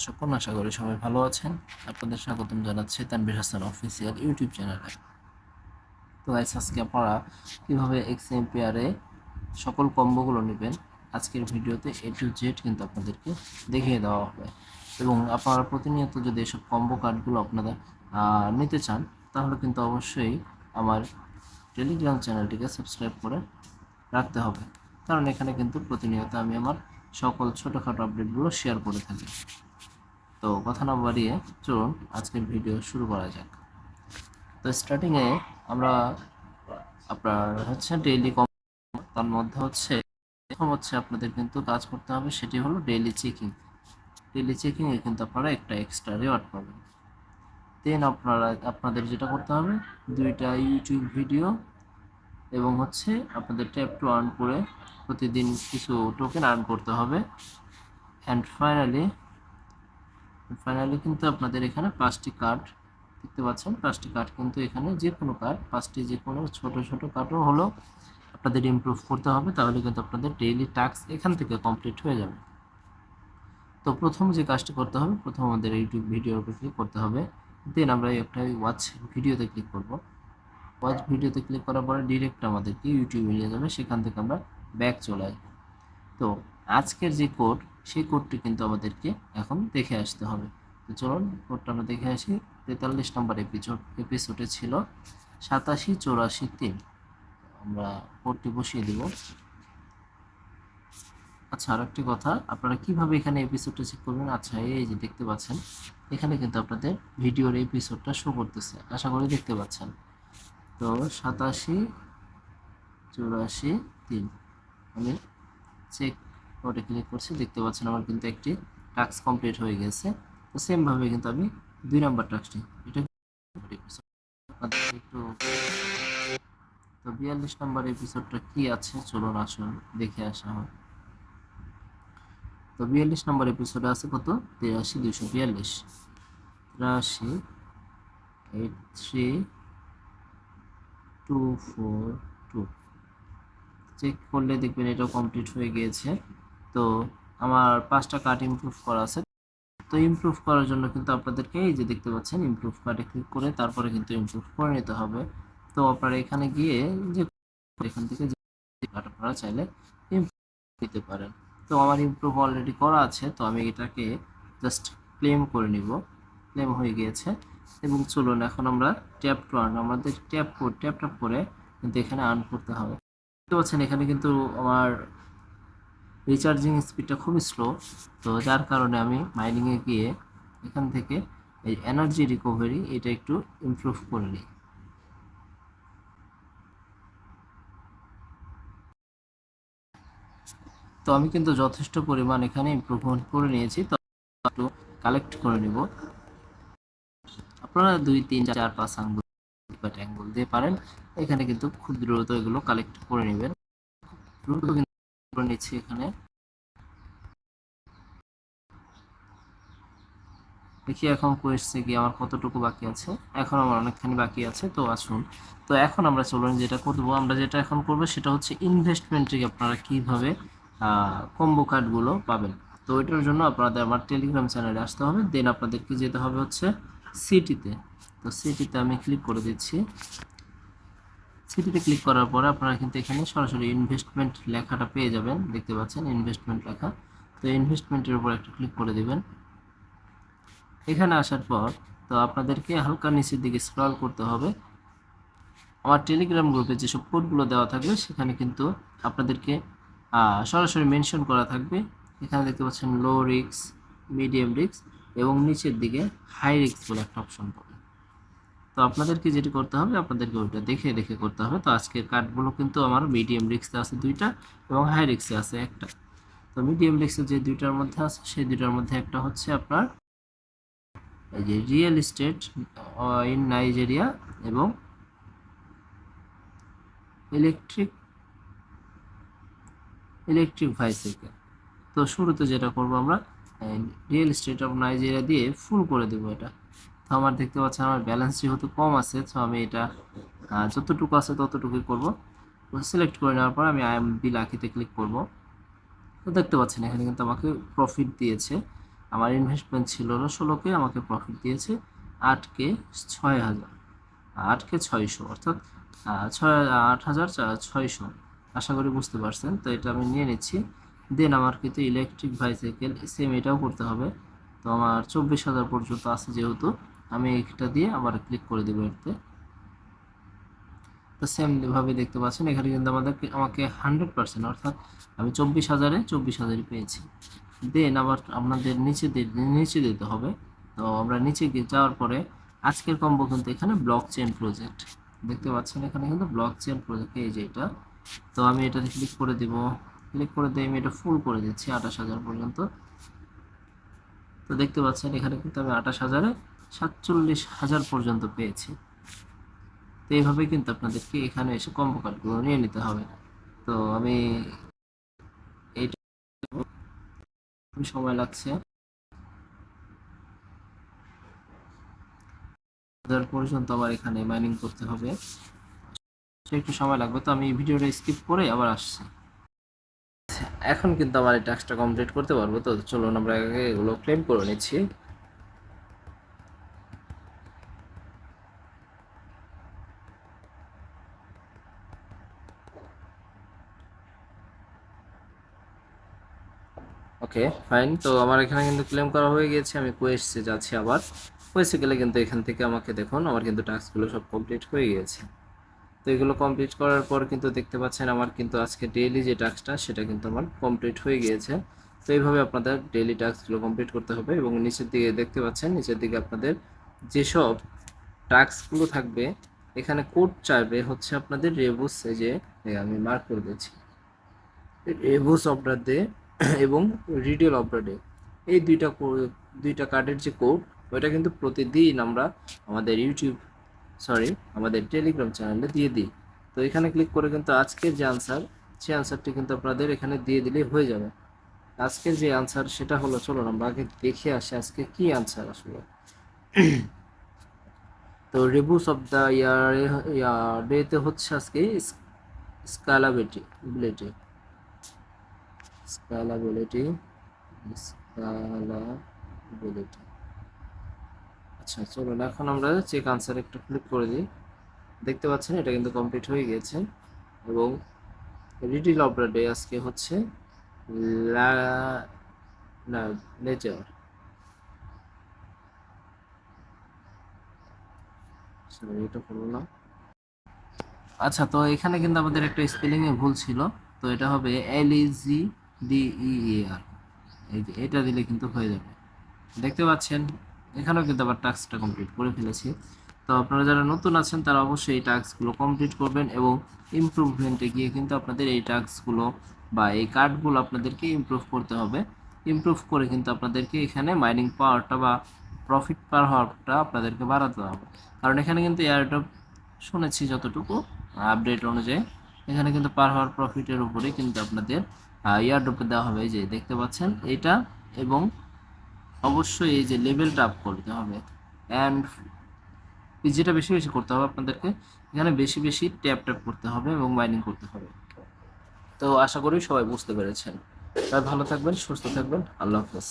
সকল আশা করি সবাই ভালো আছেন। আপনাদের স্বাগতম জানাচ্ছি তানভীর হাসান অফিসিয়াল ইউটিউব চ্যানেলে। তো গাইস, আজকে আপনারা কীভাবে এক্সএমপিআরে সকল কম্বোগুলো নেবেন আজকের ভিডিওতে A to Z কিন্তু আপনাদেরকে দেখিয়ে দেওয়া হবে। এবং আপনারা প্রতিনিয়ত যদি এসব কম্বো কার্ডগুলো আপনারা নিতে চান, তাহলে কিন্তু অবশ্যই আমার টেলিগ্রাম চ্যানেলটিকে সাবস্ক্রাইব করে রাখতে হবে, কারণ এখানে কিন্তু প্রতিনিয়ত আমি আমার সকল ছোটোখাটো আপডেটগুলো শেয়ার করে থাকি। তো কথা না বাড়িয়ে চলুন আজকের ভিডিও শুরু করা যাক। তো স্টার্টিংয়ে আমরা আপনার ডেইলি তার মধ্যে প্রথম আপনাদের কিন্তু কাজ করতে হবে, সেটি হলো ডেইলি চেকিংয়ে কিন্তু আপনারা একটা এক্সট্রা রিওয়ার্ড পাবেন। দেন আপনাদের যেটা করতে হবে, দুইটা ইউটিউব ভিডিও এবং আপনাদের ট্যাপ টু আর্ন করে প্রতিদিন কিছু টোকেন আর্ন করতে হবে। অ্যান্ড ফাইনালি কিন্তু আপনাদের এখানে 5টি কার্ড দেখতে পাচ্ছেন। 5টি কার্ড কিন্তু এখানে যে কোনো কার্ড, 5টি যে কোনো ছোট ছোট কার্ডও হলো আপনাদের ইমপ্রুভ করতে হবে, তাহলে কিন্তু আপনাদের ডেইলি টাস্ক এখান থেকে কমপ্লিট হয়ে যাবে। তো প্রথম যে কাজটি করতে হবে, প্রথম আমাদের ইউটিউব ভিডিওর উপর ক্লিক করতে হবে। দেন আমরা একটা ওয়াচ ভিডিওতে ক্লিক করব। ওয়াচ ভিডিওতে ক্লিক করার পরে ডিরেক্ট আমাদেরকে ইউটিউবে নিয়ে যাবে, সেখান থেকে আমরা ব্যাক চলে আসব। তো আজকের যে কোড, সেই কোডটি কিন্তু আমাদেরকে এখন দেখে আসতে হবে। তো চলুন কোডটা আমরা দেখে আসি। 43 নম্বর এপিসোডে ছিল 8784-3। আমরা কোডটি বসিয়ে দিব। আচ্ছা, আর একটি কথা, আপনারা কিভাবে এখানে এপিসোডটা চেক করবেন? আচ্ছা, এই যে দেখতে পাচ্ছেন এখানে কিন্তু আপনাদের ভিডিওর এপিসোডটা শো করতেছে, আশা করি দেখতে পাচ্ছেন। তো 8784-3 আমি চেক ওটা ক্লিক করছি, দেখতে পাচ্ছেন আমার কিন্তু একটি টাস্ক কমপ্লিট হয়ে গেছে। তো সেমভাবে কিন্তু আমি 2 নাম্বার টাস্কটি এটা একটু। তো 42 নাম্বার এপিসোডটা কি আছে চলুন আসুন দেখে আসা হয়। তো 42 নাম্বার এপিসোডে আছে কত? 83-242, 83-83242। চেক করলে দেখবেন এটা কমপ্লিট হয়ে গিয়েছে। তো আমার 5টা কার্ড ইমপ্রুভ করা আছে। তো ইমপ্রুভ করার জন্য কিন্তু আপনাদেরকে এই যে দেখতে পাচ্ছেন ইমপ্রুভ কার্ডে ক্লিক করে তারপরে কিন্তু ইমপ্রুভ করে নিতে হবে। তো আপনারা এখানে গিয়ে যে এখান থেকে আপনারা চাইলে ইমপ্রুভ দিতে পারেন। তো আমার ইমপ্রুভ অলরেডি করা আছে, তো আমি এটাকে জাস্ট ক্লেম করে নিব। ক্লেম হয়ে গিয়েছে। এবং চলুন এখন আমরা ট্যাপ টু আর্ন, আমাদের ট্যাপ করে কিন্তু এখানে আর্ন করতে হবে। দেখতে পাচ্ছেন এখানে কিন্তু আমার রিচার্জিং স্পিডটা খুবই স্লো, তো যার কারণে আমি মাইনিংয়ে গিয়ে এখান থেকে এই এনার্জি রিকভারি এটা একটু ইমপ্রুভ করে নিই। তো আমি কিন্তু যথেষ্ট পরিমাণ এখানে ইমপ্রুভমেন্ট করে নিয়েছি, তো একটু কালেক্ট করে নিব। আপনারা 2 3 4 5 আঙ্গুল বা ট্যাঙ্গুল দিয়ে পারেন, এখানে কিন্তু খুব দ্রুত এগুলো কালেক্ট করে নেবেন। দ্রুত কিন্তু করে নিচ্ছি এখানে। দেখি এখন কোয়েশ্চে কি আমার কতটুকু বাকি আছে। এখন আমার অনেকখানি বাকি আছে, তো আসুন। তো এখন আমরা চলুন যেটা করবো, আমরা যেটা এখন করবো সেটা হচ্ছে ইনভেস্টমেন্টে আপনারা কিভাবে কম্বো কার্ডগুলো পাবেন। তো এটার জন্য আপনাদের আমার টেলিগ্রাম চ্যানেলে আসতে হবে। দেন আপনাদেরকে যেতে হবে সিটিতে। তো সিটিতে আমি ক্লিক করে দিচ্ছি। সিটিতে ক্লিক করার পরে আপনারা কিন্তু এখানে সরাসরি ইনভেস্টমেন্ট লেখাটা পেয়ে যাবেন, দেখতে পাচ্ছেন ইনভেস্টমেন্ট লেখা। তো ইনভেস্টমেন্টের উপর একটা ক্লিক করে দিবেন। এখানে আসার পর তো আপনাদেরকে হালকা নিচের দিকে স্ক্রল করতে হবে। আমার টেলিগ্রাম গ্রুপে যেসব কোডগুলো দেওয়া থাকবে সেখানে কিন্তু আপনাদেরকে সরাসরি মেনশন করা থাকবে। এখানে দেখতে পাচ্ছেন লো রিস্ক, মিডিয়াম রিস্ক এবং নিচের দিকে হাই রিস্ক বলে একটা অপশন পাবে। তো আপনাদেরকে যেটি করতে হবে, আপনাদেরকে ওইটা দেখে দেখে করতে হবে। তো আজকের কার্ডগুলো কিন্তু আমার মিডিয়াম রিস্কে আছে 2টা এবং হাই রিস্কে আছে 1টা। তো মিডিয়াম রিস্কে যে 2টার মধ্যে আছে সেই 2টার মধ্যে একটা হচ্ছে আপনার এই যে রিয়েল এস্টেট ইন নাইজেরিয়া এবং ইলেকট্রিক বাইসাইকেল। তো শুরুতে যেটা করব আমরা রিয়েল এস্টেট অফ নাইজেরিয়া দিয়ে ফুল করে দেব এটা। তো আমার দেখতে পাচ্ছেন আমার ব্যালেন্স যেহেতু কম আছে, তো আমি এটা যতটুকু আছে ততটুকুই করব। সিলেক্ট করে নেওয়ার পর আমি আইএমবি লাকিতে ক্লিক করব। তো দেখতে পাচ্ছেন এখানে কিন্তু আমাকে প্রফিট দিয়েছে আমার ইনভেস্টমেন্ট ছিল হলো 16K, আমাকে প্রফিট দিয়েছে 8K 6000, 8K 600, অর্থাৎ 8600। আশা করি বুঝতে পারছেন। তো এটা আমি নিয়ে নিচ্ছি। দেন আমার কিন্তু ইলেকট্রিক বাইসাইকেল সেম এটাও করতে হবে। তো আমার 24,000 পর্যন্ত আছে, যেহেতু আমি এটা দিয়ে আবার ক্লিক করে দেবো এতে। তো সেমভাবে দেখতে পাচ্ছেন এখানে কিন্তু আমাকে 100%, অর্থাৎ আমি 24,000-24,000 পেয়েছি। দেন আবার আপনাদের নিচে দিতে হবে। তো আমরা নিচে গিয়ে যাওয়ার পরে আজকের কম্বো কিন্তু এখানে ব্লক চেইন প্রজেক্ট দেখতে পাচ্ছেন, এখানে কিন্তু ব্লক চেইন প্রজেক্ট, এই যে এটা। তো আমি এটাতে ক্লিক করে দিব। ক্লিক করে দিয়ে আমি এটা ফুল করে দিচ্ছি 28,000 পর্যন্ত। তো দেখতে পাচ্ছেন এখানে কিন্তু আমি 28,000-47,000 পর্যন্ত পেয়েছি। তো এইভাবে কিন্তু আপনাদেরকে এখানে এসে কম্বো কার্ডগুলো নিয়ে নিতে হবে। তো আমি এইটা সময় লাগছে পর্যন্ত আমার এখানে মাইনিং করতে হবে, একটু সময় লাগবে। তো আমি ভিডিওটা স্কিপ করে আবার আসছি। এখন কিন্তু আমার এই টাস্কটা কমপ্লিট করতে পারবো। তো চলুন আমরা আগে এগুলো ক্লেম করে নিচ্ছি। Okay fine. তো আমার এখানে কিন্তু ক্লেম করা হয়ে গেছে। আমি কোয়েস্টে যাচ্ছি। আবার কোয়েস্টে গেলে কিন্তু এখান থেকে আমাকে দেখুন আমার কিন্তু টাস্কগুলো সব কমপ্লিট হয়ে গিয়েছে। তো এগুলো কমপ্লিট করার পর কিন্তু দেখতে পাচ্ছেন আমার কিন্তু আজকে ডেইলি যে টাস্কটা সেটা কিন্তু আমার কমপ্লিট হয়ে গিয়েছে। তো এইভাবে আপনাদের ডেইলি টাস্কগুলো কমপ্লিট করতে হবে। এবং নিচের দিকে দেখতে পাচ্ছেন, নিচের দিকে আপনাদের যেসব টাস্কগুলো থাকবে এখানে কোড চাইবে হচ্ছে আপনাদের রেবুস, যে আমি মার্ক করে দিচ্ছি, রেবুস অফ ডে এবং রিটেল অফ ডে, এই দুইটা কার্ডের যে কোড ওইটা কিন্তু প্রতিদিন আমরা আমাদের আমাদের টেলিগ্রাম চ্যানেলে দিয়ে দিই। তো এখানে ক্লিক করে কিন্তু আজকের যে আনসার, সেই আনসারটি কিন্তু আপনাদের এখানে দিয়ে দিলেই হয়ে যাবে। আজকের যে আনসার সেটা হলো, চলুন আমরা আগে দেখে আসি আজকে কি আনসার আসলে। তো রিভিউস অফ দ্য ডেতে হচ্ছে আজকে স্কেলাবিলিটি স্কেলাবিলিটি স্কেলাবিলিটি। আচ্ছা চলুন এখন আমরা চেক আনসার একটু ক্লিক করে দিই। দেখতে পাচ্ছেন এটা কিন্তু কমপ্লিট হয়ে গিয়েছে। এবং রিটেল অফ দ্য ডে আজকে হচ্ছে লেজার, এটা হলো না। আচ্ছা, তো এখানে কিন্তু আমাদের একটা স্পেলিং এ ভুল ছিল। তো এটা হবে LEGDEAR, এই যে এটা দিলে কিন্তু হয়ে যাবে। দেখতে পাচ্ছেন এখানেও কিন্তু আবার টাস্কটা কমপ্লিট করে ফেলেছি। তো আপনারা যারা নতুন আছেন তারা অবশ্যই এই টাস্কগুলো কমপ্লিট করবেন এবং ইমপ্রুভমেন্টে গিয়ে কিন্তু আপনাদের এই টাস্কগুলো বা এই কার্ডগুলো আপনাদেরকে ইমপ্রুভ করতে হবে। ইমপ্রুভ করে কিন্তু আপনাদেরকে এখানে মাইনিং পাওয়ারটা বা প্রফিট পার হওয়ারটা আপনাদেরকে বাড়াতে হবে। কারণ এখানে কিন্তু এয়ারড্রপ শুনেছি যতটুকু আপডেট অনুযায়ী, এখানে কিন্তু পার হওয়ার প্রফিটের উপরেই কিন্তু আপনাদের এয়ারড্রপে দেওয়া হবে। এই যে দেখতে পাচ্ছেন এটা। এবং অবশ্যই এই যে লেভেলটা আপ করতে হবে। অ্যান্ড যেটা বেশি বেশি করতে হবে আপনাদেরকে, এখানে বেশি বেশি ট্যাপ ট্যাপ করতে হবে এবং মাইনিং করতে হবে। তো আশা করি সবাই বুঝতে পেরেছেন। সবাই ভালো থাকবেন, সুস্থ থাকবেন। আল্লাহ হাফেজ।